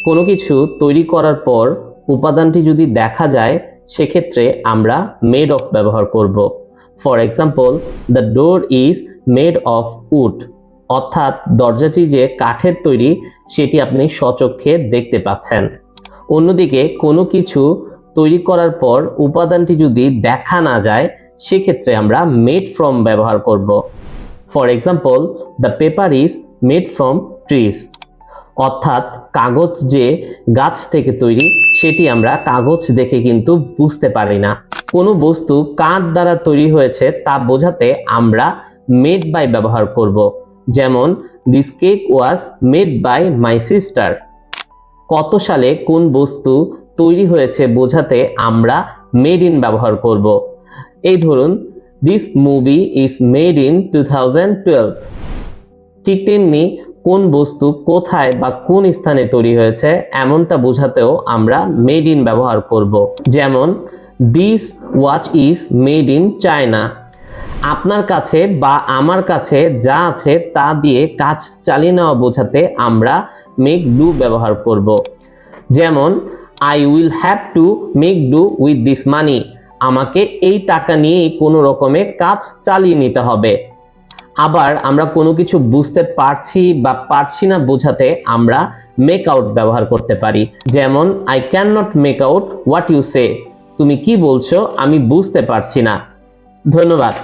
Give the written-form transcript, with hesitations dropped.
কোনো কিছু তৈরি করার পর উপাদানটি যদি দেখা যায় সেক্ষেত্রে আমরা মেড অফ ব্যবহার করব। For example, the door is made of wood, অর্থাৎ দরজাটি যে কাঠের তৈরি সেটি আপনি স্বচক্ষে দেখতে পাচ্ছেন। অন্যদিকে কোনো কিছু তৈরি করার পর উপাদানটি যদি দেখা না যায় সেক্ষেত্রে আমরা মেড ফ্রম ব্যবহার করব। For example, the paper is made from trees, অর্থাৎ কাগজ যে গাছ থেকে তৈরি সেটি আমরা কাগজ দেখে কিন্তু বুঝতে পারি না। কোনো বস্তু কার দ্বারা তৈরি হয়েছে তা বোঝাতে আমরা মেড বাই ব্যবহার করব। যেমন, this cake was made by my sister. কত সালে কোন বস্তু তৈরি হয়েছে বোঝাতে আমরা মেড ইন ব্যবহার করব। এই ধরুন, this movie is made in 2012। ঠিক তেমনি কোন বস্তু কোথায় বা কোন স্থানে তৈরি হয়েছে এমনটা বোঝাতেও আমরা মেড ইন ব্যবহার করব। যেমন, this watch is made in China. আপনার কাছে বা আমার কাছে যা আছে তা দিয়ে কাজ চালিয়ে নেওয়া বোঝাতে আমরা মেক ডু ব্যবহার করব। যেমন, I will have to make do with this মানি, আমাকে এই টাকা নিয়েই কোনো রকমে কাজ চালিয়ে নিতে হবে। আবার আমরা কোনো কিছু বুঝতে পারছি বা পারছি না বোঝাতে আমরা মেক আউট ব্যবহার করতে পারি। যেমন, I can not make out what you say, তুমি কি বলছো আমি বুঝতে পারছি না। ধন্যবাদ।